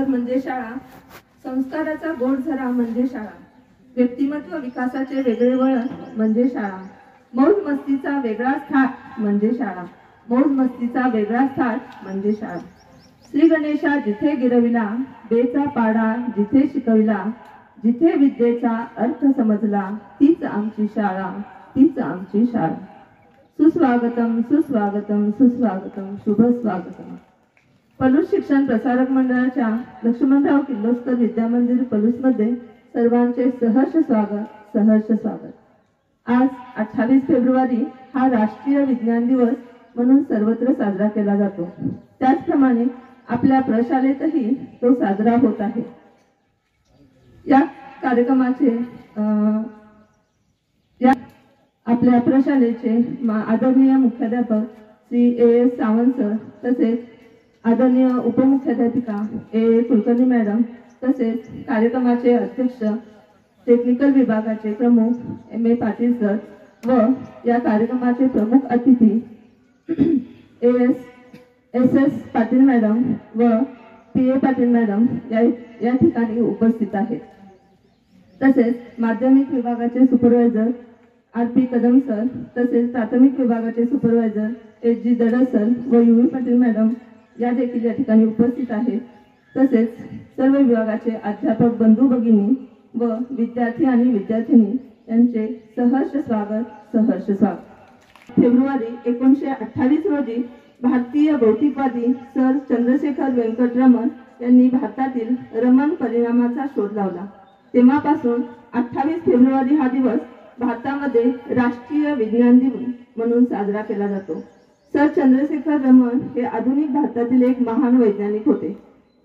म्हणजे शाळा, संस्काराचा गोड झरा म्हणजे शाळा, व्यक्तिमत्व विकासाचे वेगळे वळण म्हणजे शाळा, मौज मस्तीचा वेगळा थाट म्हणजे शाळा, मौज मस्तीचा वेगळा थाट म्हणजे शाळा. श्री गणेशा जिथे गिरविला, बेचा पाडा जिथे शिकविला, जिथे विद्येचा अर्थ समजला, तीच आमची शाळा, तीच आमची शाळा. सुस्वागतम सुस्वागतम सुस्वागतम शुभ स्वागतम. पलूस शिक्षण प्रसारक मंडळाच्या लक्ष्मणराव किर्लोस्कर विद्यामंदिर पलूसमध्ये सर्वांचे सहर्ष स्वागत, सहर्ष स्वागत. आज 28 फेब्रुवारी हा राष्ट्रीय विज्ञान दिवस म्हणून सर्वत्र साजरा केला जातो. त्याचप्रमाणे आपल्या प्रशालेतही तो साजरा होत आहे. या कार्यक्रमाचे आपल्या प्रशालेचे आदरणीय मुख्याध्यापक श्री A.S. सावंत सर, तसेच आदरणीय उपमुख्याध्यापिका A. कुलकर्णी मॅडम, तसेच कार्यक्रमाचे अध्यक्ष टेक्निकल विभागाचे प्रमुख M.A. पाटील सर व या कार्यक्रमाचे प्रमुख अतिथी S.S. पाटील मॅडम व P.A. पाटील मॅडम या ठिकाणी उपस्थित आहेत. तसेच माध्यमिक विभागाचे सुपरवायझर R.P. कदम सर, तसेच प्राथमिक विभागाचे सुपरवायझर S.G. दडस सर व U.V. पाटील मॅडम या देखील या ठिकाणी उपस्थित आहेत. तसेच सर्व विभागाचे अध्यापक बंधू भगिनी व विद्यार्थी आणि विद्यार्थिनी यांचे सहर्ष स्वागत, सहर्ष स्वागत. फेब्रुवारी 1928 रोजी भारतीय भौतिकवादी सर चंद्रशेखर वेंकटरमण यांनी भारतातील रमण परिणामाचा शोध लावला. तेव्हापासून 28 फेब्रुवारी हा दिवस भारतामध्ये राष्ट्रीय विज्ञान दिन म्हणून साजरा केला जातो. सर चंद्रशेखर रमण हे आधुनिक भारतातील एक महान वैज्ञानिक होते.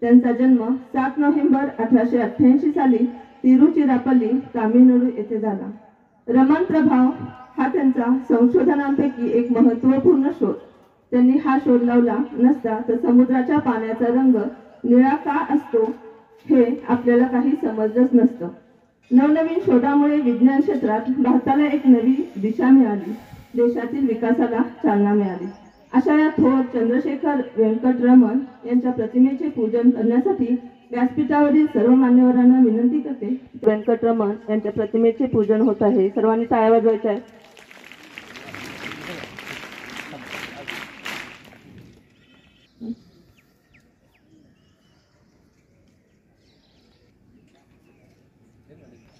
त्यांचा जन्म 7 नोव्हेंबर 1888 साली तिरुचिरापल्ली, तामिळनाडू येथे झाला. रमण प्रभाव हा त्यांचा संशोधनांपैकी एक महत्त्वपूर्ण शोध. त्यांनी हा शोध लावला नसता तर समुद्राच्या पाण्याचा रंग निळा का असतो हे आपल्याला काही समजलंच नसतं. नवनवीन शोधामुळे विज्ञान क्षेत्रात भारताला एक नवी दिशा मिळाली, देशातील विकासाला चालना मिळाली. अशा या थोर चंद्रशेखर वेंकटरमण यांच्या प्रतिमेचे पूजन करण्यासाठी व्यासपीठावरील सर्व मान्यवरांना विनंती करते. वेंकटरमण यांच्या प्रतिमेचे पूजन होत आहे. सर्वांनी टाळ्या वाजवायच्या आहेत.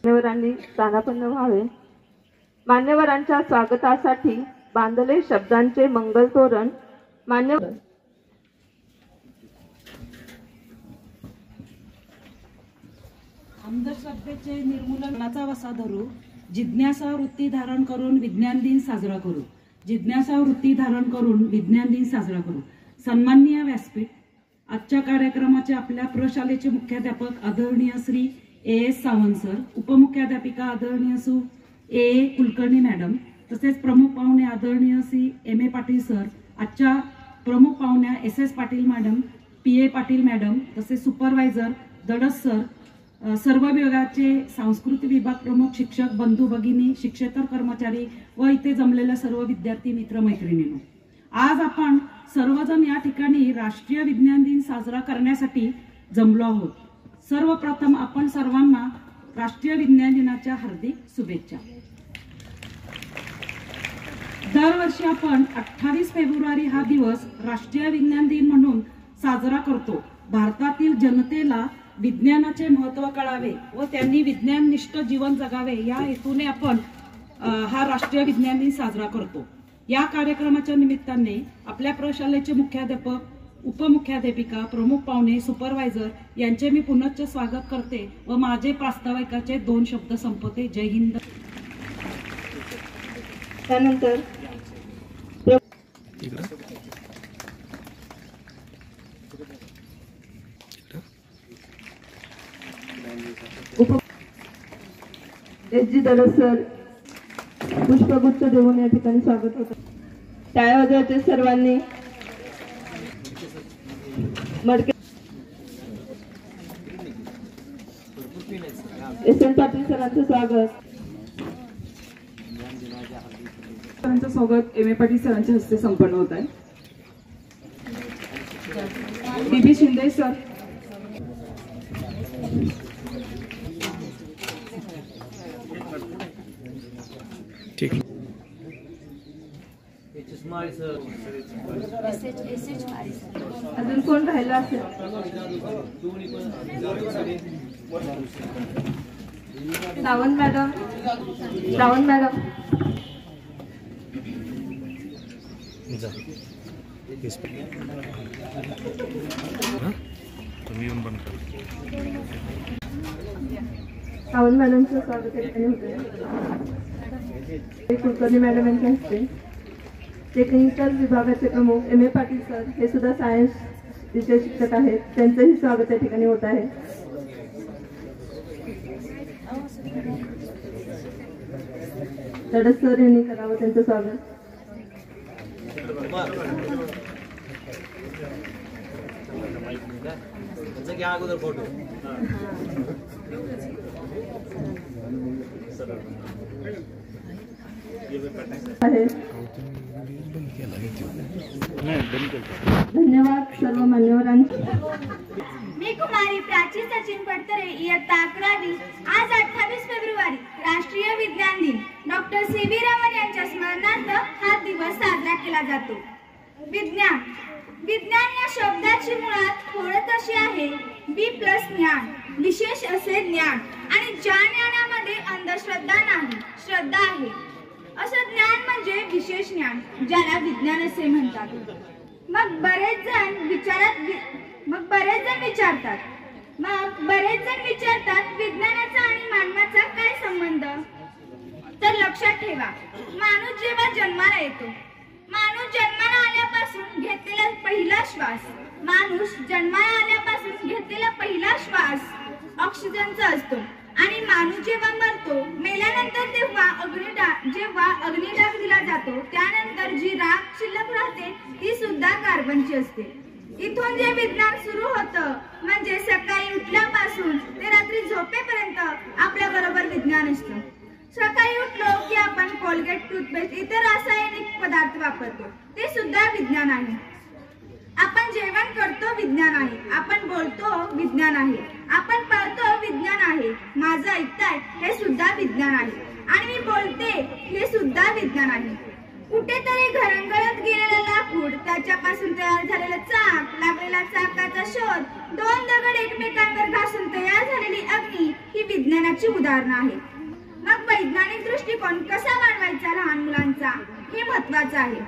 मान्यवरांनी स्थानापन्न व्हावे. मान्यवरांच्या स्वागतासाठी बांधले शब्दांचे मंगल तोरण. मान्यवर अंधश्रद्धेचे निर्मूलनाचा वसा धरू, जिज्ञासा वृत्ती धारण करून विज्ञान दिन साजरा करू. जिज्ञासा वृत्ती धारण करून विज्ञान दिन साजरा करू. सन्माननीय व्यासपीठ, आजच्या कार्यक्रमाचे आपल्या प्रशालेचे मुख्याध्यापक आदरणीय श्री A.S. सावंत सर, उपमुख्याध्यापिका आदरणीय सु A. कुलकर्णी मॅडम, तसेच प्रमुख पाहुणे आदरणीय श्री M.A. पाटील सर, आजच्या प्रमुख पाहुण्या S.S. Patil madam, P.A. Patil madam, तसेच सुपरवायझर दडस सर, सर्व विभागाचे सांस्कृतिक विभाग प्रमुख, शिक्षक बंधू भगिनी, शिक्षेतर कर्मचारी व इथे जमलेल्या सर्व विद्यार्थी मित्र मैत्रिणींनो, आज आपण सर्वजण या ठिकाणी राष्ट्रीय विज्ञान दिन साजरा करण्यासाठी जमलो आहोत. सर्वप्रथम आपण सर्वांना राष्ट्रीय विज्ञान दिनाच्या हार्दिक शुभेच्छा. दरवर्षी आपण 28 फेब्रुवारी हा दिवस राष्ट्रीय विज्ञान दिन म्हणून साजरा करतो. भारतातील जनतेला विज्ञानाचे महत्त्व कळावे व त्यांनी विज्ञाननिष्ठ जीवन जगावे या हेतूने आपण हा राष्ट्रीय विज्ञान दिन साजरा करतो. या कार्यक्रमाच्या निमित्ताने आपल्या प्रशालेचे मुख्याध्यापक, उपमुख्याध्यापिका, प्रमुख पाहुणे, सुपरवायझर यांचे मी पुनश्च स्वागत करते व माझे प्रास्ताविकाचे 2 शब्द संपवते. जय हिंद. त्यानंतर S.G. दडस सर पुष्पगुच्छ देऊन या ठिकाणी स्वागत होतं. टाळ्या वाजवायचे सर्वांनी. मडके S.N. पाटील सरांचं स्वागत. सरांचं स्वागत M.A. पाटील सरांच्या हस्ते संपन्न होत आहे. B.B. शिंदे सर, अजून कोण राहिलं असेल? Shravan madam, Shravan madam. श्रावण मॅडमचं स्वागत होते. कुलकर्णी मॅडम यांच्या हस्ते टेक्निकल विभागाचे प्रमुख एम ए पाटील सर, हे सुद्धा सायन्स विषय शिक्षक आहेत, त्यांचंही स्वागत या ठिकाणी होत आहे. तडस सर यांनी करावं त्यांचं स्वागत. धन्यवाद सर्व मान्यवरांचे. मी कुमारी प्राची सचिन पडतरे, इयत्ता 11वी. आज 28 फेब्रुवारी राष्ट्रीय विज्ञान दिन. डॉक्टर सी.व्ही. रमण यांच्या स्मरणार्थ हा दिवस साजरा केला जातो. विज्ञान. विज्ञान या शब्दाची मुळात खोड अशी आहे, बी प्लस ज्ञान, विशेष असे ज्ञान, आणि ज्या ज्ञानामध्ये अंधश्रद्धा नाही, श्रद्धा आहे, असं ज्ञान म्हणजे विशेष ज्ञान, ज्याला विज्ञान असे म्हणतात. मग बरेच जण विचारतात विज्ञानाचा आणि मानवाचा काय संबंध. तर लक्षात ठेवा, माणूस जेव्हा जन्माला येतो, माणूस जन्माला आल्यापासून घेतलेला पहिला श्वास ऑक्सिजनचा असतो, आणि माणूस जेव्हा मरतो, मेल्यानंतर जेव्हा अग्निडाग दिला जातो, त्यानंतर जी राख शिल्लक राहते ती सुद्धा कार्बनची असते. इथून जे विज्ञान सुरू होतं, म्हणजे सकाळी उठल्यापासून ते रात्री झोपेपर्यंत आपल्या बरोबर विज्ञान असतं. सकाळी उठलो की आपण कोलगेट, टूथपेस्ट, इतर रासायनिक पदार्थ वापरतो, ते सुद्धा विज्ञान आहे. आपण जेवण करतो, विज्ञान आहे. आपण बोलतो, विज्ञान आहे. आपण पळतो, विज्ञान आहे. माझं ऐकताय, हे सुद्धा विज्ञान आहे. आणि मी बोलते, हे सुद्धा विज्ञान आहे. कुठेतरी घरंगळत गेलेला लाकूड, त्याच्यापासून तयार झालेलं चाक, लागलेला चाकाचा शोध, दोन दगड एकमेकांवर घासून तयार झालेली अग्नी, ही विज्ञानाची उदाहरणं आहेत. मग वैज्ञानिक दृष्टिकोन कसा वाढवायचा लहान मुलांचा, हे महत्वाचं आहे.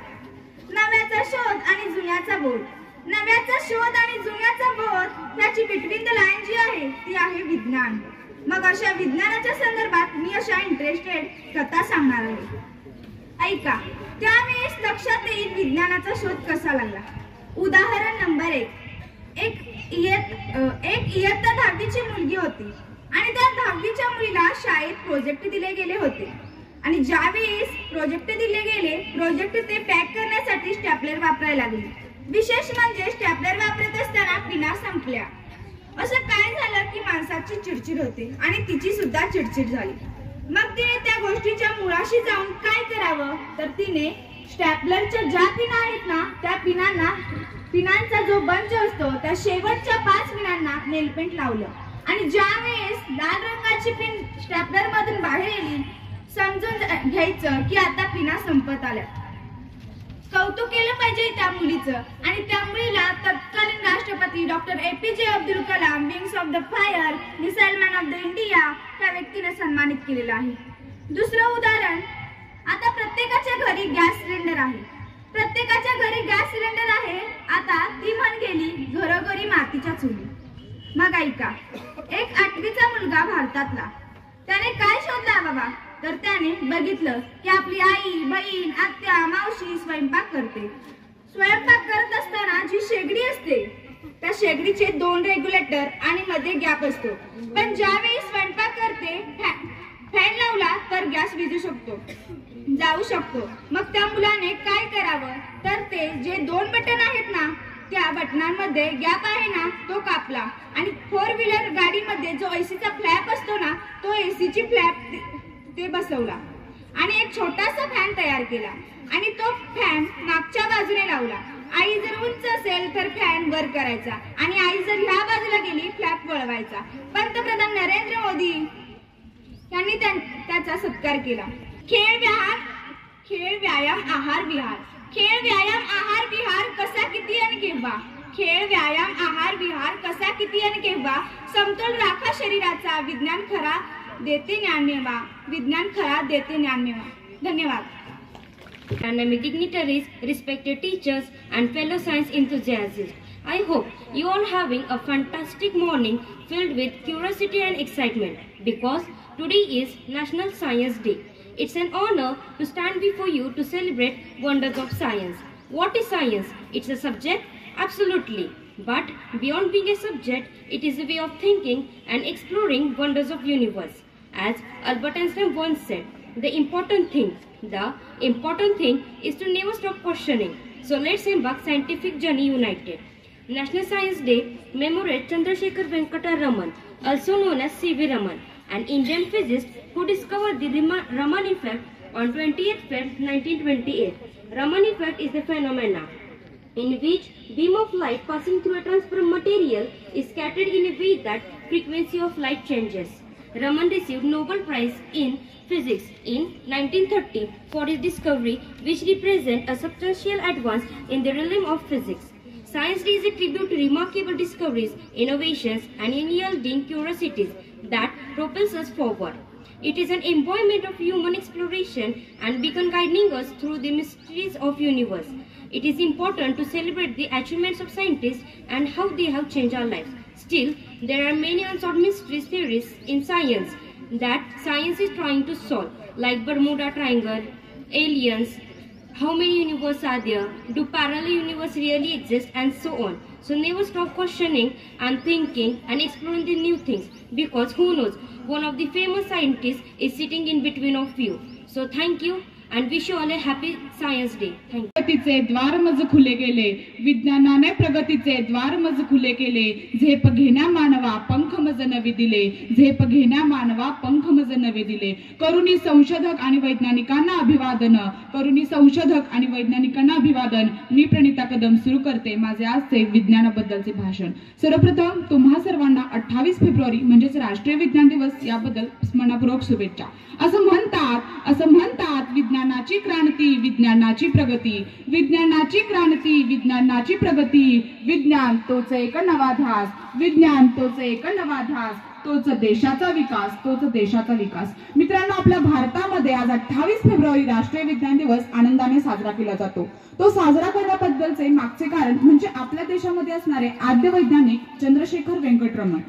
नव्याचा शोध आणि जुन्याचा बोध. नव्याचा शोध आणि जुन्याचा बोध याची बिटवीन द लाईन जी आहे, ती आहे विज्ञान. मग अशा विज्ञानाच्या संदर्भात मी अशा इंटरेस्टेड कथा सांगणार आहे. ऐका. त्यावेळेस लक्षात येईल विज्ञानाचा शोध कसा लागला. उदाहरण नंबर 1. एक इयत्ता 10वीची मुलगी होती, आणि त्या 10वीच्या मुलीला शाळेत प्रोजेक्ट दिले गेले होते, आणि ज्यावेळेस प्रोजेक्ट दिले गेले, प्रोजेक्ट ते पॅक करण्यासाठी स्टॅपलर वापरायला लागले. विशेष म्हणजे स्टॅपलर वापरत असताना पिना संपल्या. असं काय झालं की माणसाची चिडचिड होते, आणि तिची सुद्धा चिडचिड झाली. मग तिने त्या गोष्टीच्या मुळाशी जाऊन काय करावं, तर तिने स्टॅपलरच्या ज्या पिना आहेत ना, त्या पिनांचा जो बंच असतो, त्या शेवटच्या 5 पिनांना नेलपेंट लावलं, आणि ज्या वेळेस लाल रंगाची पिन स्टॅपलर मधून बाहेर येईल, समजून घ्यायचं की आता पिना संपत आल्या. कौतुक केलं पाहिजे त्या मुलीचं, आणि त्या मुलीला तत्कालीन राष्ट्रपती doctor A P J. Abdul Kalam, wings of the fire, missile man of the India त्या व्यक्तीने सन्मानित केलेलं आहे. दुसरं उदाहरण. आता प्रत्येकाच्या घरी गॅस सिलेंडर आहे. आता ती म्हण गेली, घरोघरी मातीच्या चुली. मग ऐका. एक 8वीचा मुलगा भारतातला, त्याने काय शोधला बाबा, तर त्याने बघितलं की आपली आई, बहीण, आत्या, मावशी स्वयंपाक करते. स्वयंपाक करत असताना जी शेगडी असते, त्या शेगडीचे 2 रेग्युलेटर आणि मध्ये गॅप असतो. पण ज्यावेळी स्वयंपाक करते, फॅन लावला तर गॅस विझू शकतो, जाऊ शकतो. मग त्या मुलाने काय करावं, तर ते जे 2 बटन आहेत ना, त्या बटनांमध्ये गॅप आहे ना, तो कापला, आणि 4 व्हीलर गाडीमध्ये जो एसीचा फ्लॅप असतो ना, तो एसीची फ्लॅप ते बसवला, आणि एक छोटासा फॅन तयार केला, आणि तो फॅन मागच्या बाजूने लावला. आई जर उंच असेल तर फॅन वर करायचा, आणि आई जर ह्या बाजूला गेली, फ्लॅप वळवायचा. पंतप्रधान नरेंद्र मोदी यांनी त्याचा सत्कार केला. खेळ, व्यायाम, आहार, विहार. खेळ व्यायाम आहार विहार कसा किती आणि केव्हा खेळ व्यायाम आहार विहार कसा किती आणि केव्हा समतोल राखा शरीराचा विज्ञान खरा देते ज्ञानमेवा विज्ञान खरा देते ज्ञानमेवा धन्यवाद Academic dignitaries, respected teachers and fellow science enthusiasts. I hope you all having a fantastic morning filled with curiosity and excitement because today is National Science Day. It's an honor to stand before you to celebrate wonders of science. What is science? It's a subject? Absolutely. But beyond being a subject, it is a way of thinking and exploring wonders of universe. As Albert Einstein once said, the important thing is to never stop questioning. So let's embark scientific journey united. National Science Day commemorates Chandrasekhar Venkata Raman, also known as C.V. Raman, an Indian physicist who discovered the Raman effect on 28th February 1928. Raman effect is a phenomenon in which beam of light passing through a transparent material is scattered in a way that frequency of light changes. Raman received Nobel Prize in Physics in 1930 for his discovery, which represent a substantial advance in the realm of physics. Science Day is a tribute to remarkable discoveries, innovations, and unyielding curiosities that propels us forward. It is an embodiment of human exploration and beacon guiding us through the mysteries of universe. It is important to celebrate the achievements of scientists and how they have changed our lives. Still, there are many unsolved mysteries theories in science that science is trying to solve, like Bermuda Triangle, aliens, how many universes are there, do parallel universes really exist, and so on. So never stop questioning and thinking and exploring the new things, because who knows, one of the famous scientists is sitting in between of you. So thank you and wish you all a happy Science Day. Thank you. प्रगतीचे द्वार मज खुले गेले, विज्ञानाने प्रगतीचे द्वार मज खुले केले, झेप घेण्या मानवा पंख मज नवे दिले, झेप घेण्या मानवा पंख मज नवे दिले. करुणी संशोधक आणि वैज्ञानिकांना अभिवादन, करुणी संशोधक आणि वैज्ञानिकांना अभिवादन. मी प्रणिता कदम सुरू करते माझे आजचे विज्ञानाबद्दलचे भाषण. सर्वप्रथम तुम्हा सर्वांना 28 फेब्रुवारी म्हणजेच राष्ट्रीय विज्ञान दिवस याबद्दल मनापूर्वक शुभेच्छा. असं म्हणतात विज्ञानाची क्रांती विज्ञानाची प्रगती, विज्ञानाची क्रांती विज्ञानाची प्रगती. विज्ञान तोच एक नवा ध्यास, विज्ञान तोच एक नवा ध्यास, तोच देशाचा विकास, तोच देशाचा विकास. मित्रांनो, आपल्या भारतामध्ये आज 28 फेब्रुवारी राष्ट्रीय विज्ञान दिवस आनंदाने साजरा केला जातो. तो साजरा करण्याबद्दलचे मागचे कारण म्हणजे आपल्या देशामध्ये असणारे आद्य वैज्ञानिक चंद्रशेखर वेंकटरमण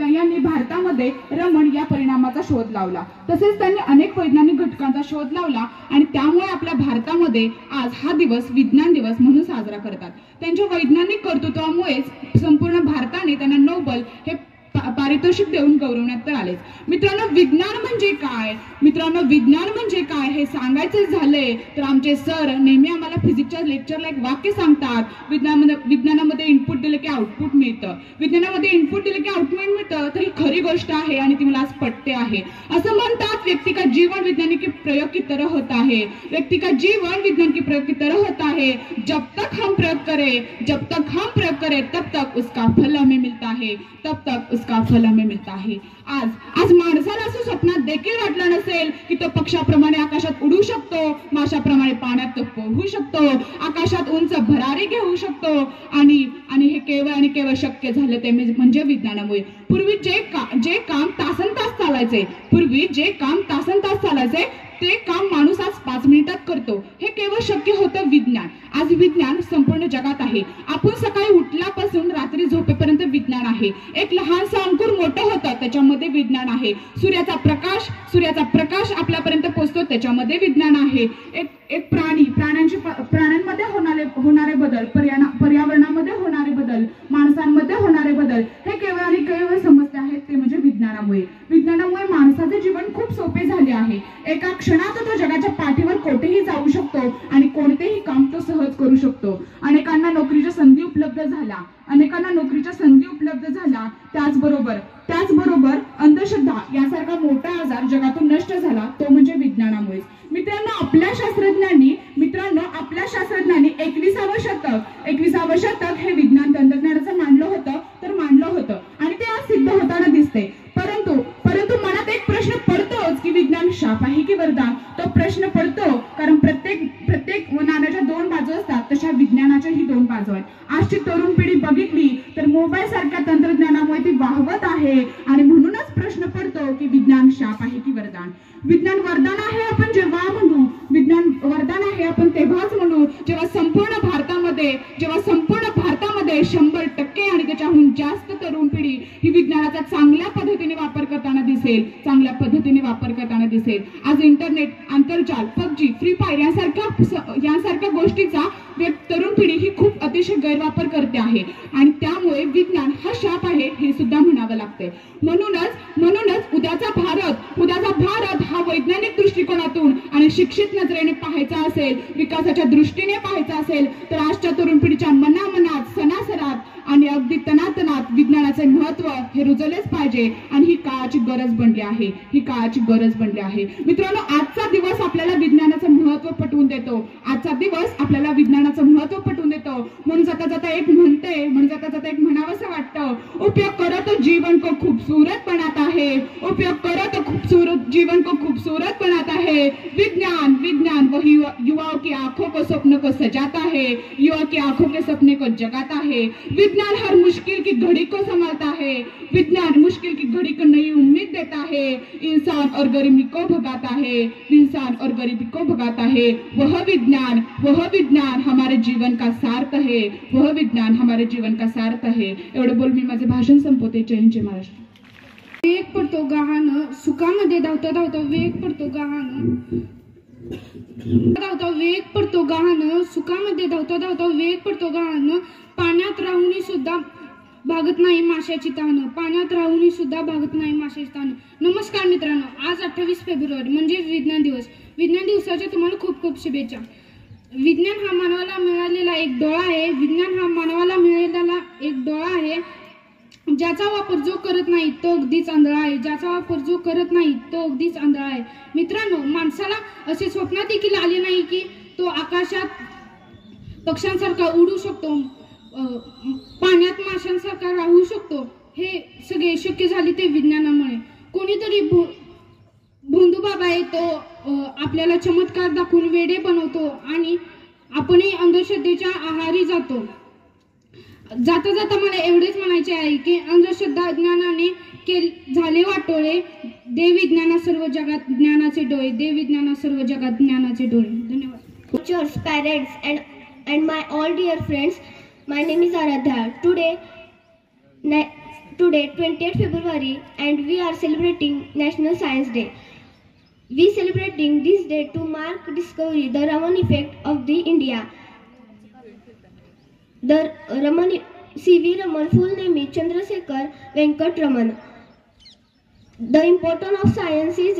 यांनी भारतामध्ये रमण या परिणामाचा शोध लावला. तसेच त्यांनी अनेक वैज्ञानिक घटकांचा शोध लावला आणि त्यामुळे आपल्या भारतामध्ये आज हा दिवस विज्ञान दिवस म्हणून साजरा करतात. त्यांच्या वैज्ञानिक कर्तृत्वामुळेच संपूर्ण भारताने त्यांना नोबेल हे पारितोषिक देऊन गौरवण्यात आले. मित्रांनो, विज्ञान म्हणजे काय? मित्रांनो, विज्ञान म्हणजे काय हे सांगायचे झाले तर आमचे सर नेहमी आम्हाला फिजिक्सच्या लेक्चरला एक वाक्य सांगतात, विज्ञानामध्ये इनपुट दिले की आउटपुट मिळतं, विज्ञानामध्ये इनपुट दिले की आउटपुट मिळतं. तर ही खरी गोष्ट आहे आणि ती मला आज पटते आहे. असं म्हणतात, व्यक्ती का जीवन विज्ञान की प्रयोग की तरह होता है, व्यक्ती का जीवन विज्ञान की प्रयोग की तरह होता है. जब तक हम प्रयोग करें तब तक उसका फल हमें मिलता है, तब तक उसका फल हमें मिलता है. आज माणसाला असं स्वप्नात देखील वाटलं नसेल की तो पक्षाप्रमाणे आकाशात उडू शकतो, माशाप्रमाणे पाण्यात तो पोहू शकतो, आकाशात उंच भरारी घेऊ शकतो आणि हे केवळ शक्य झालं ते म्हणजे विज्ञानामुळे. पूर्वी जे काम तासनतास चालायचे ते काम माणूस आज 5 मिनिटात करतो. हे केवळ शक्य होतं विज्ञान. आज विज्ञान संपूर्ण जगात आहे. आपण सकाळी उठल्यापासून रात्री झोपेपर्यंत विज्ञान आहे. एक लहानसा अंकुर मोठं होतं त्याच्यामध्ये विज्ञान आहे. सूर्याचा प्रकाश आपल्यापर्यंत पोहोचतो त्याच्यामध्ये विज्ञान आहे. एक प्राण्यांमध्ये होणारे बदल, पर्यावरणामध्ये होणारे बदल, माणसांमध्ये होणारे बदल हे केवळ समजते आहेत ते म्हणजे विज्ञानामुळे माणसाचे जीवन खूप सोपे झाले आहे. एका क्षणात तो जगाच्या पाठीवर कोठेही जाऊ शकतो आणि कोणतेही काम तो सहज करू शकतो. अनेकांना नोकरीच्या संधी उपलब्ध झाल्या. त्याचबरोबर अंधश्रद्धा यासारखा मोठा आजार जगातून नष्ट झाला तो म्हणजे विज्ञानामुळे. मित्रांनो, आपल्या शास्त्रज्ञांनी 21 शतक हे विज्ञान तंत्रज्ञानाचं मानलं होतं आणि ते आज सिद्ध होताना दिसते. परंतु मनात एक प्रश्न पडतोच की विज्ञान शाप आहे की वरदान. तो प्रश्न पडतो असतो, कारण प्रत्येक नाण्याच्या दोन बाजू असतात, तशा विज्ञानाच्याही दोन बाजू आहेत. आजची तरुण पिढी बघितली तर मोबाईल सारख्या तंत्रज्ञानामुळे ती वाहवत आहे आणि म्हणूनच प्रश्न पडतो की विज्ञान शाप आहे की वरदान. विज्ञान वरदान आहे आपण जेव्हा म्हणू, विज्ञान वरदान आहे आपण तेव्हाच म्हणू जेव्हा संपूर्ण भारतामध्ये 100% आणि त्याच्याहून जास्त तरुण पिढी ही विज्ञानाचा चांगल्या पद्धतीने वापर करताना दिसेल. आज इंटरनेट, आंतरजाल, पबजी, फ्री फायर यांसारख्या गोष्टीचा तरुण पिढी ही खूप अतिशय गैरवापर करते आहे आणि त्यामुळे विज्ञान हा शाप आहे हे सुद्धा म्हणावं लागते. म्हणूनच उद्याचा भारत हा वैज्ञानिक दृष्टिकोनातून आणि शिक्षित नजरेने पाहायचा असेल, विकासाच्या दृष्टीने पाहायचा असेल तर आजच्या तरुण पिढीच्या मनामनात, सणासरात आणि अगदी तनातनात विज्ञानाचे महत्व हे रुजलेच पाहिजे आणि ही काळाची गरज बनली आहे. मित्रांनो, आजचा दिवस आपल्याला विज्ञानाचं महत्व पटवून देतो. म्हणून जाता एक म्हणावंसं वाटतं, उपयोग करो तो जीवन को खूबसूरत बनाता है. विज्ञान वही युवाओं की आंखों को, सपनों को सजाता है, युवा की आंखों के सपने को जगाता है. विज्ञान हर मुश्किल की घड़ी को संभालता है. विज्ञान मुश्किल की घड़ी को नई उम्मीद देता है. इंसान और गरीबी को भगाता है. वह विज्ञान हमारे जीवन का सार्थ है. एवढं बोल मी माझे भाषण संपवते. जय हिंद, जय महाराष्ट्र. वेग पडतो गहाण, सुखामध्ये धावता धावता वेग पडतो गहाण, सुखामध्ये धावता धावता वेग पडतो गहाण. पाण्यात राहूनही सुद्धा भागत नाही माशाची तहान. नमस्कार मित्रांनो, आज 28 फेब्रुवारी म्हणजे विज्ञान दिवस. विज्ञान दिवसाच्या तुम्हाला खूप खूप शुभेच्छा. विज्ञान हा मानवाला मिळालेला एक डोळा आहे. ज्याचा वापर जो करत नाही तो अगदीच आंधळा आहे. मित्रांनो, माणसाला असे स्वप्नात देखील आले नाही की तो आकाशात पक्ष्यांसारखा उडू शकतो, पाण्यात माशांसारखा राहू शकतो. हे सगळे शक्य झाले ते विज्ञानामुळे. कोणीतरी भोंदू बाबा आहे, तो आपल्याला चमत्कार दाखवून वेडे बनवतो आणि आपणही अंधश्रद्धेच्या आहारी जातो. जाता मला एवढेच म्हणायचे आहे की अंधश्रद्धा ज्ञानाने झाले वाटोळे. दे विज्ञाना सर्व जगात ज्ञानाचे डोळे. धन्यवाद. Teachers, parents and my all dear friends, my name is Aradhya. Today 20th February and we are celebrating National Science Day. We celebrating this day to mark discovery the Raman effect of the India. The C.V. Raman, full name is Chandrasekhar Venkat Raman. The importance of science is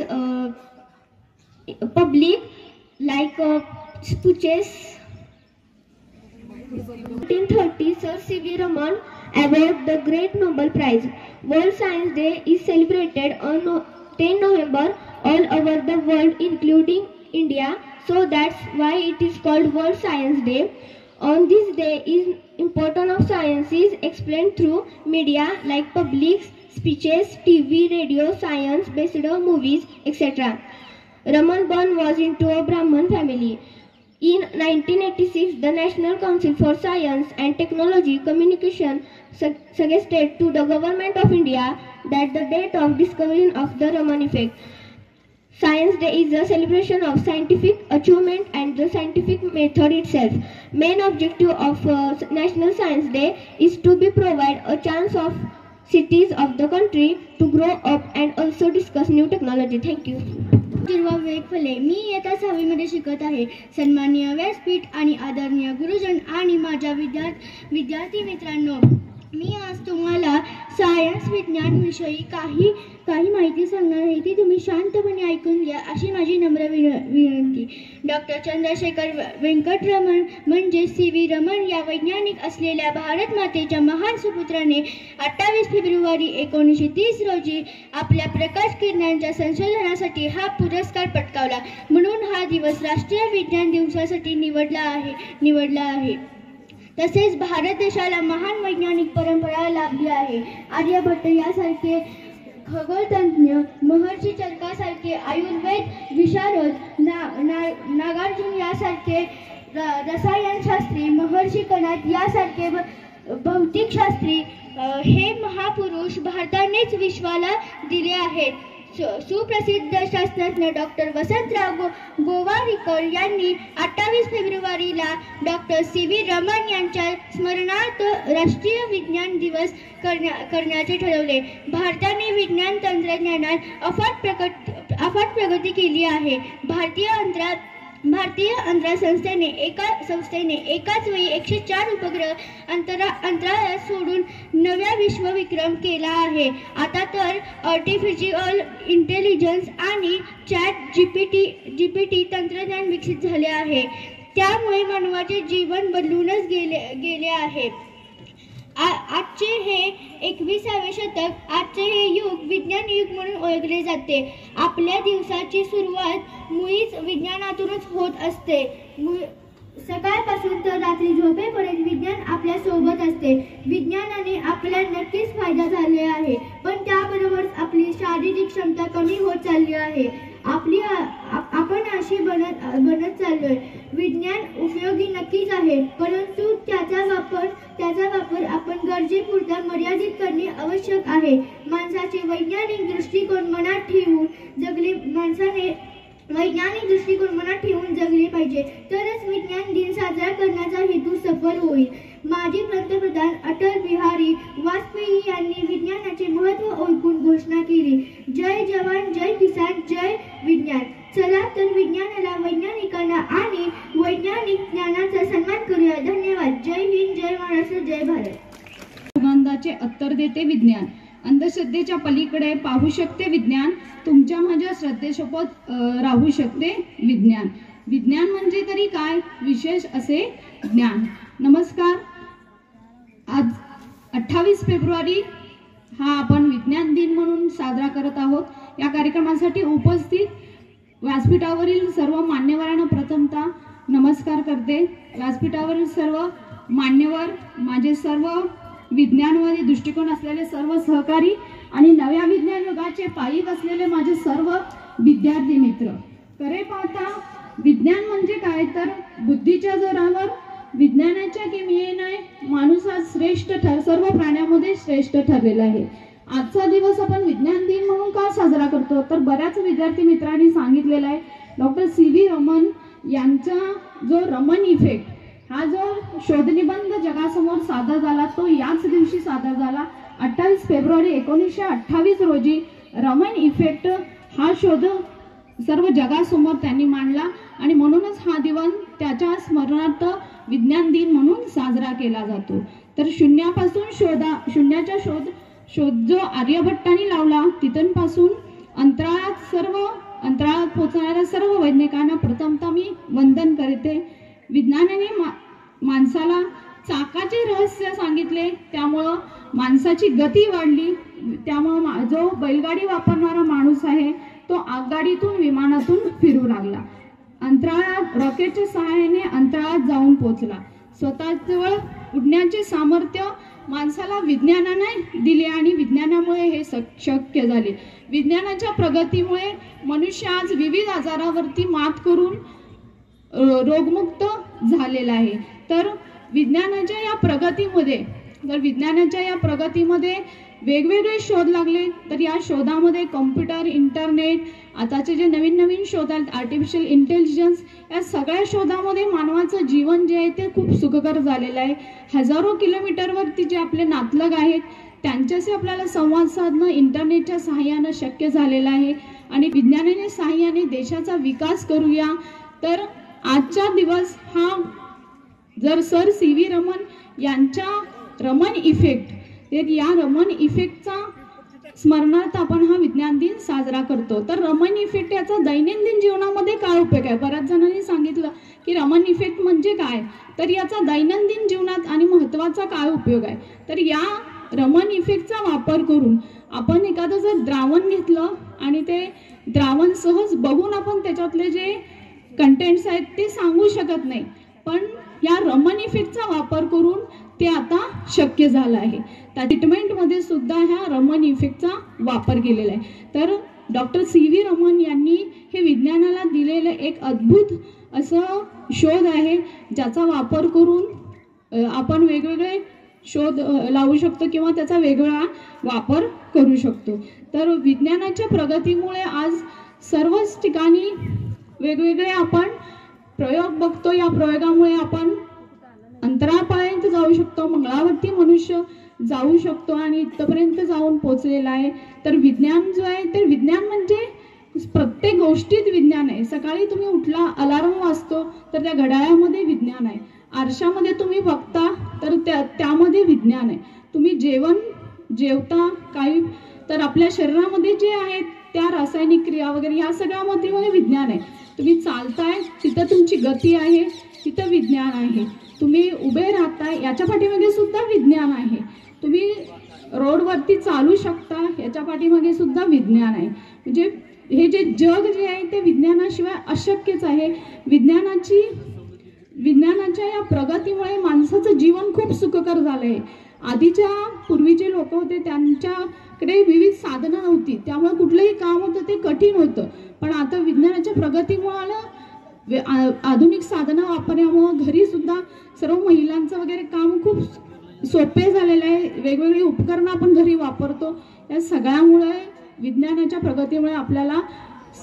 public, like speeches. 1930, Sir C.V. Raman awarded the Great Nobel Prize. World Science Day is celebrated on 10 November all over the world, including India. So that's why it is called World Science Day. On this day, is importance of science is explained through media like public speeches, TV, radio, science-based movies, etc. Raman born was into a Brahmin family. In 1986, the National Council for Science and Technology Communication suggested to the Government of India that the date of discovery of the Raman effect. Science Day is a celebration of scientific achievement and the scientific method itself. Main objective of National Science Day is to be provide a chance of cities of the country to grow up and also discuss new technology. Thank you. वेग फले. मी इयत्ता 6वी मध्ये शिकत आहे. सन्माननीय व्यासपीठ आणि आदरणीय गुरुजन आणि माझ्या विद्यार्थी मित्रांनो, मी आज तुम्हाला सायन्स विज्ञान विषयी काही माहिती सांगणार आहे. ती तुम्ही शांतपणे ऐकून घ्या अशी माझी नम्र विनंती. डॉक्टर चंद्रशेखर वेंकटरमण म्हणजे C.V. रमण या वैज्ञानिक असलेल्या भारत मातेच्या महान सुपुत्राने 28 फेब्रुवारी 1930 रोजी आपल्या प्रकाश किरणांच्या संशोधनासाठी हा पुरस्कार पटकावला. म्हणून हा दिवस राष्ट्रीय विज्ञान दिवसासाठी निवडला आहे. तसेच भारत देशाला महान वैज्ञानिक परंपरा लाभली आहे. आर्यभट्ट यासारखे खगोलतज्ञ महर्षी चरकासारखे, आयुर्वेद विशारद नागार्जुन यासारखे रसायनशास्त्री, महर्षी कणाद यासारखे भौतिकशास्त्री हे महापुरुष भारतानेच विश्वाला दिले आहेत. सुप्रसिद्ध शास्त्रज्ञ डॉक्टर वसंतराव गोवारीकर यांनी 28 फेब्रुवारीला डॉक्टर सी.व्ही. रमण यांच्या स्मरणार्थ राष्ट्रीय विज्ञान दिवस करण्याचे ठरवले. भारताने विज्ञान तंत्रज्ञानात अफाट प्रगती केली आहे. भारतीय अंतराळ संस्थेने एकाच वेळी 104 उपग्रह अंतराळात सोडून नव्या विश्वविक्रम केला आहे. आता तर आर्टिफिशियल इंटेलिजन्स आणि चॅट जीपीटी तंत्रज्ञान विकसित झाले आहे. त्यामुळे मानवाचे जीवन बदलूनच गेले आहे. आजचे हे 21व्या शतक, आजचे हे युग विज्ञान युग म्हणून ओळखले जाते. आपल्या दिवसाची सुरुवात मुळीच विज्ञानातूनच होत असते. सकाळपासून तर रात्री झोपेपर्यंत विज्ञान आपल्या सोबत असते. विज्ञानाने आपल्याला नक्कीच फायदा झाले आहे, पण त्याबरोबरच आपली शारीरिक क्षमता कमी होत चालली आहे. आपण अशी बनत चाललोय. विज्ञान उपयोगी नक्कीच आहे, परंतु त्याचा वापर आपण गरजेपुरता मर्यादित करणे आवश्यक आहे. माणसाने वैज्ञानिक दृष्टिकोन मनात ठेवून जगले पाहिजे, तरच विज्ञान दिन साजरा करण्याचा हेतू सफल होईल. माजी पंतप्रधान अटल बिहारी वाजपेयी यांनी विज्ञानाचे महत्त्व ओळखून घोषणा केली, जय जवान, जय किसान, जय विज्ञान. चला तर विज्ञानाला, वैज्ञानिकांना आणि वैज्ञानिक ज्ञानाचा सन्मान करूया. धन्यवाद. जय हिंद, जय महाराष्ट्र, जय भारत. सुगंधाचे उत्तर देते विज्ञान. अंधश्रद्धेच्या पलीकडे पाहू शकते विज्ञान. तुमच्या माझ्या श्रद्धेसोबत राहू शकते विज्ञान. विज्ञान म्हणजे तरी काय, विशेष असे ज्ञान. नमस्कार. आज 28 फेब्रुवारी हा आपण विज्ञान दिन म्हणून साजरा करत आहोत. या कार्यक्रमासाठी उपस्थित व्यासपीठावरील सर्व मान्यवरांना प्रथमतः नमस्कार करते. व्यासपीठावरील सर्व मान्यवर, माझे सर्व विज्ञानवादी दृष्टिकोन असलेले सर्व सहकारी आणि नव्या विज्ञान युगाचे पायीक असलेले माझे सर्व विद्यार्थी मित्र. खरे पाहता विज्ञान म्हणजे काय, तर बुद्धीच्या जोरावर विज्ञानाच्या किमयेने माणूस आज सर्व प्राण्यामध्ये श्रेष्ठ ठरलेला आहे. आजचा दिवस आपण विज्ञान दिन म्हणून का साजरा करतो, तर बऱ्याच विद्यार्थी मित्रांनी सांगितलेला आहे. डॉक्टर सी.व्ही. रमण यांचा जो रमण इफेक्ट हा जो शोधनिबंध जगासमोर सादर झाला तो याच दिवशी सादर झाला. 28 फेब्रुवारी 1928 रोजी रमण इफेक्ट हा शोध सर्व जगासमोर त्यांनी मांडला आणि म्हणूनच हा दिवस त्याच्या स्मरणार्थ विज्ञान दिन म्हणून साजरा केला जातो. तर शून्याचा शोध जो आर्यभट्टाने लावला, तिथूनपासून अंतराळात पोहोचणाऱ्या सर्व वैज्ञानिकांना प्रथमतः मी वंदन करते. विज्ञानाने माणसाला चाकाचे रहस्य सांगितले, त्यामुळं माणसाची गती वाढली. त्यामुळं जो बैलगाडी वापरणारा माणूस आहे तो आगगाडीतून, विमानातून फिरू लागला. अंतराळात रॉकेटच्या सहाय्याने अंतराळात जाऊन पोहोचला. स्वतःजवळ उडण्याचे सामर्थ्य माणसाला विज्ञानाने दिले आणि विज्ञानामुळे हे शक्य झाले. विज्ञानाच्या प्रगतीमुळे मनुष्य आज विविध आजारावरती मात करून रोगमुक्त झालेला आहे. तर विज्ञानाच्या या प्रगतीमध्ये वेगवेगळे शोध लागले. तर या शोधामध्ये कॉम्प्युटर, इंटरनेट, आताचे जे नवीन शोध आहेत, आर्टिफिशियल इंटेलिजन्स, या सगळ्या शोधामध्ये मानवाचं जीवन जे आहे ते खूप सुखकर झालेलं आहे. हजारो किलोमीटरवरती जे आपले नातलग आहेत त्यांच्याशी आपल्याला संवाद साधणं इंटरनेटच्या सहाय्यानं शक्य झालेलं आहे आणि विज्ञानाच्या सहाय्याने देशाचा विकास करूया. तर आजचा दिवस हा जर सर सी.व्ही. रमण यांच्या रमण इफेक्ट, तर या रमण इफेक्टचा स्मरणार्थ आपण हा विज्ञान दिन साजरा करतो. तर रमण इफेक्ट याचा दैनंदिन जीवनामध्ये काय उपयोग आहे, बऱ्याच जणांनी सांगितलं की रमण इफेक्ट म्हणजे काय, तर याचा दैनंदिन जीवनात आणि महत्त्वाचा काय उपयोग आहे. तर या रमण इफेक्टचा वापर करून आपण एखादं जर द्रावण घेतलं आणि ते द्रावण सहज बघून आपण त्याच्यातले जे कंटेंट्स आहेत ते सांगू शकत नाही, पण या रमण इफेक्टचा वापर करून ते आता शक्य झालं आहे. त्या ट्रीटमेंटमध्ये सुद्धा ह्या रमन इफेक्टचा वापर केलेला आहे. तर डॉक्टर CV रमन यांनी हे विज्ञानाला दिलेलं एक अद्भुत असं शोध आहे, ज्याचा वापर करून आपण वेगवेगळे शोध लावू शकतो किंवा त्याचा वेगळा वापर करू शकतो. तर विज्ञानाच्या प्रगतीमुळे आज सर्वच ठिकाणी वेगवेगळे आपण प्रयोग बघतो. या प्रयोगामुळे आपण अंतराळापर्यंत जाऊ शकतो, मंगळावरती मनुष्य जाऊ शकतो आणि इथपर्यंत जाऊन पोहोचलेला आहे. तर विज्ञान जो आहे ते विज्ञान म्हणजे प्रत्येक गोष्टीत विज्ञान आहे. सकाळी तुम्ही उठला, अलार्म वाजतो तर त्या घड्याळामध्ये विज्ञान आहे. आरशामध्ये तुम्ही बघता तर त्यामध्ये विज्ञान आहे. तुम्ही जेवता काही तर आपल्या शरीरामध्ये जे आहेत त्या रासायनिक क्रिया वगैरे या सगळ्यामध्ये विज्ञान आहे. तुम्ही चालताय तिथं तुमची गती आहे, तिथं विज्ञान आहे. तुम्ही उभे राहताय याच्या पाठीमागे सुद्धा विज्ञान आहे. तुम्ही रोडवरती चालू शकता याच्या पाठीमागे सुद्धा विज्ञान आहे. म्हणजे हे जे जग जे आहे ते विज्ञानाशिवाय अशक्यच आहे. विज्ञानाच्या या प्रगतीमुळे माणसाचं जीवन खूप सुखकर झालं आहे. आधीच्या पूर्वीचे लोक होते त्यांच्याकडे विविध साधनं नव्हती, त्यामुळे कुठलंही काम होतं ते कठीण होतं. पण आता विज्ञानाच्या प्रगतीमुळे आधुनिक साधनं वापरण्यामुळं घरी सुद्धा सर्व महिलांचं वगैरे काम खूप सोपे झालेलं आहे. वेगवेगळी उपकरणं आपण घरी वापरतो. या सगळ्यामुळे विज्ञानाच्या प्रगतीमुळे आपल्याला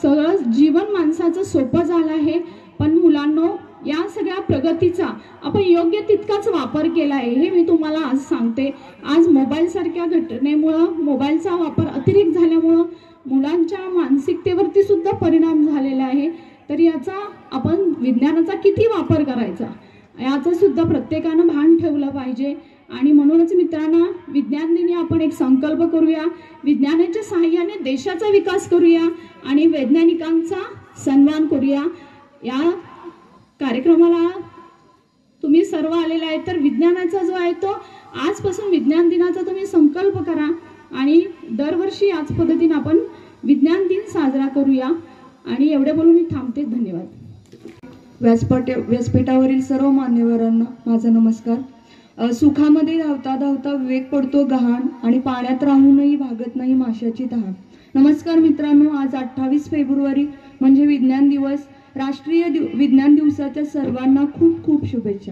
सगळं जीवन माणसाचं सोपं झालं आहे. पण मुलांनो, या सगळ्या प्रगतीचा आपण योग्य तितकाच वापर केला आहे हे मी तुम्हाला आज सांगते. आज मोबाईल सारख्या घटनेमुळं मोबाईलचा वापर अतिरेक झाल्यामुळं मुलांच्या मानसिकतेवरती सुद्धा परिणाम झालेला आहे. तर याचा आपण विज्ञानाचा किती वापर करायचा याचं सुद्धा प्रत्येकानं भान ठेवलं पाहिजे. आणि म्हणूनच मित्रांनो, विज्ञान दिनी आपण एक संकल्प करूया, विज्ञानाच्या सहाय्याने देशाचा विकास करूया आणि वैज्ञानिकांचा सन्मान करूया. या कार्यक्रमाला तुम्ही सर्व आलेला आहे तर विज्ञानाचा जो आहे तो आजपासून विज्ञान दिनाचा तुम्ही संकल्प करा आणि दरवर्षी याच पद्धतीने आपण विज्ञान दिन साजरा करूया. आणि एवढे बोलून मी थांबते. धन्यवाद. व्यासपीठावरील सर्व मान्यवरांना माझा नमस्कार. सुखामध्ये धावता धावता विवेक पडतो गहाण आणि पाण्यात राहूनही भागत नाही माशाची तहान. नमस्कार मित्रांनो, आज 28 फेब्रुवारी म्हणजे विज्ञान दिवस. राष्ट्रीय विज्ञान दिवसाच्या सर्वांना खूप खूप शुभेच्छा.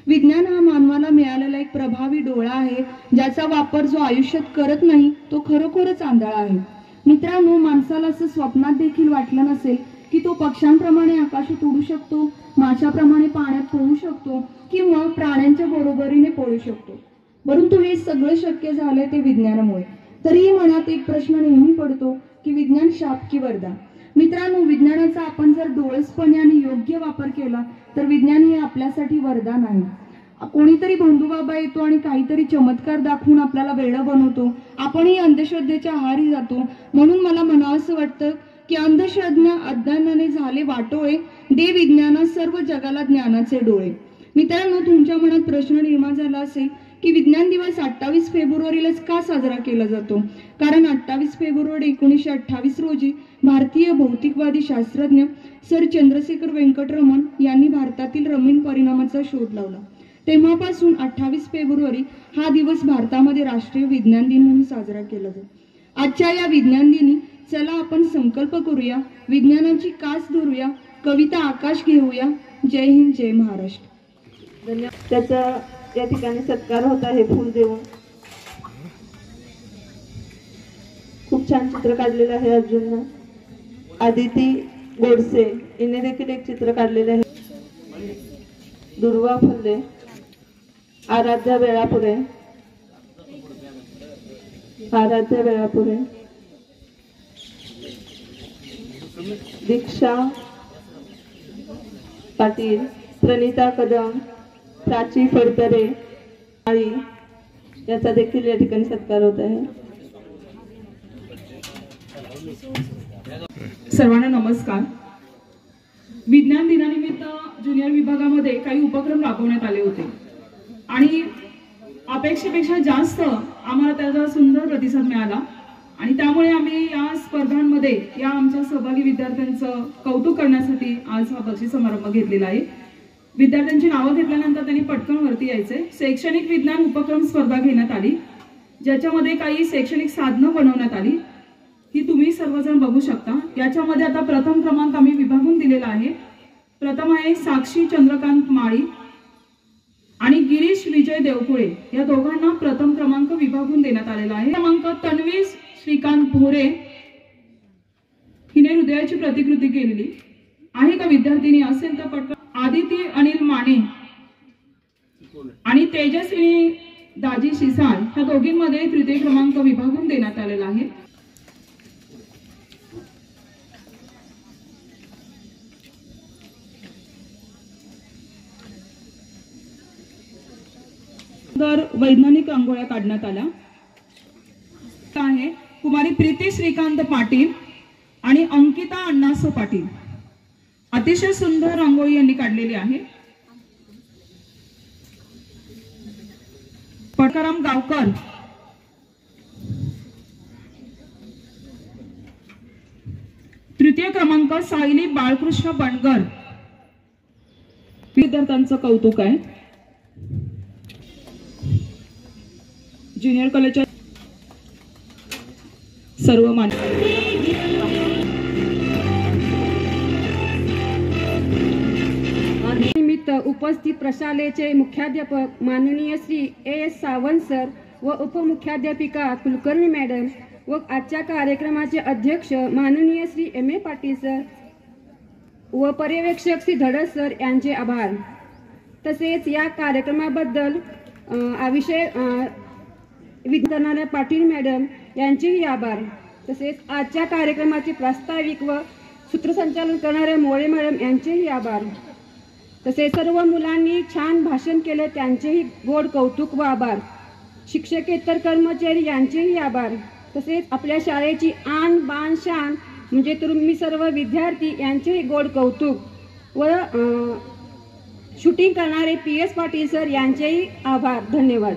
विज्ञान हा मानवाला मिळालेला एक प्रभावी डोळा आहे, ज्याचा वापर जो आयुष्यात करत नाही तो खरोखरच आंधळा आहे. मित्रांनो, माणसाला असं स्वप्नात देखील वाटलं नसेल की तो पक्ष्यांप्रमाणे आकाशात उडू शकतो, माशाप्रमाणे पाण्यात पोहू शकतो किंवा प्राण्यांच्या बरोबरीने पळू शकतो. परंतु हे सगळं शक्य झालंय ते विज्ञानामुळे. तरीही मनात एक प्रश्न नेहमी पडतो की विज्ञान शाप की वरदान. मित्रांनो, विज्ञानाचा आपण जर डोळसपणे आणि योग्य वापर केला तर विज्ञान हे आपल्यासाठी वरदान आहे. कोणीतरी भोंदूबाबा येतो आणि काहीतरी चमत्कार दाखवून आपल्याला वेडं बनवतो. आपणही अंधश्रद्धेच्या आहारी जातो. म्हणून मला म्हणावंसं वाटतं की अंधश्रद्धा अज्ञानाने झाले वाटोळे, दे विज्ञाना सर्व जगाला ज्ञानाचे डोळे. मित्रांनो, तुमच्या मनात प्रश्न निर्माण झाला असेल की विज्ञान दिवस 28 फेब्रुवारीलाच का साजरा केला जातो. कारण 28 फेब्रुवारी 1928 रोजी भारतीय भौतिकवादी शास्त्रज्ञ सर चंद्रशेखर वेंकटरमण यांनी भारतातील रमण परिणामाचा शोध लावला. तेव्हापासून 28 फेब्रुवारी हा दिवस भारतामध्ये राष्ट्रीय विज्ञान दिन म्हणून साजरा केला जातो. आजच्या या विज्ञान दिनी चला आपण संकल्प करूया, विज्ञानाची कास धरूया, कविता आकाश घेऊया. जय हिंद, जय महाराष्ट्र. धन्यवाद. त्याचा या ठिकाणी सत्कार होत आहे फूल देऊन. खूप छान चित्र काढलेलं आहे अर्जुननं. आदिती गोडसे हिने देखील एक चित्र काढलेले आहे. दुर्वा फल्ले, आराध्या वेळापुरे, दीक्षा पाटील, प्रणिता कदम, प्राची फडतरे आणि याचा देखील या ठिकाणी सत्कार होत आहे. सर्वांना नमस्कार. विज्ञान दिनानिमित्त ज्युनियर विभागामध्ये काही उपक्रम राबवण्यात आले होते आणि अपेक्षेपेक्षा जास्त आम्हाला त्याचा सुंदर प्रतिसाद मिळाला आणि त्यामुळे आम्ही या स्पर्धांमध्ये या आमच्या सहभागी विद्यार्थ्यांचं कौतुक करण्यासाठी आज हा बक्षीस समारंभ घेतलेला आहे. विद्यार्थ्यांची नावं घेतल्यानंतर त्यांनी पटकन वरती यायचे। शैक्षणिक विज्ञान उपक्रम स्पर्धा घेण्यात आली, ज्याच्यामध्ये काही शैक्षणिक साधनं बनवण्यात आली, ही तुम्ही सर्वजण बघू शकता। याच्यामध्ये आता प्रथम क्रमांक आम्ही विभागून दिलेला आहे। प्रथम आहे साक्षी चंद्रकांत माळी आणि गिरीश विजय देवकुळे, या दोघांना प्रथम क्रमांक विभागून देण्यात आलेला आहे। क्रमांक तन्वी श्रीकांत भोरे, हिने हृदयाची प्रतिकृती केलेली आहे का विद्यार्थिनी असेल तर पटकन। आदिती अनिल माने आणि तेजस्विनी दाजी शिसाळ, ह्या दोघींमध्ये तृतीय क्रमांक विभागून देण्यात आलेला आहे। वैज्ञानिक रांगोळ्या काढण्यात आल्या आहे। कुमारी प्रीती श्रीकांत पाटील आणि अंकिता अण्णासो पाटील, अतिशय सुंदर रांगोळी यांनी काढलेली आहे। पटकाराम गावकर, तृतीय क्रमांक सायली बाळकृष्ण बनगर, विद्यार्थ्यांचं कौतुक आहे। ज्युनियर कॉलेजच्या सर्व निमित्त उपस्थित प्रशालेचे मुख्याध्यापक माननीय श्री A.S. सावंत सर व उपमुख्याध्यापिका कुलकर्णी मॅडम व आजच्या कार्यक्रमाचे अध्यक्ष माननीय श्री M.A. पाटील सर व पर्यवेक्षक श्री धडस सर यांचे आभार। तसेच या कार्यक्रमाबद्दल विषय करणाऱ्या पाटील मॅडम यांचेही आभार। तसेच आजच्या कार्यक्रमाचे प्रास्ताविक व सूत्रसंचालन करणाऱ्या मोळे मॅडम यांचेही आभार। तसेच सर्व मुलांनी छान भाषण केले, त्यांचेही गोड कौतुक व आभार। शिक्षकेतर कर्मचारी यांचेही आभार। तसेच आपल्या शाळेची आन बान शान म्हणजे तुम्ही सर्व विद्यार्थी यांचेही गोड कौतुक व शूटिंग करणारे PS पाटील सर यांचेही आभार। धन्यवाद।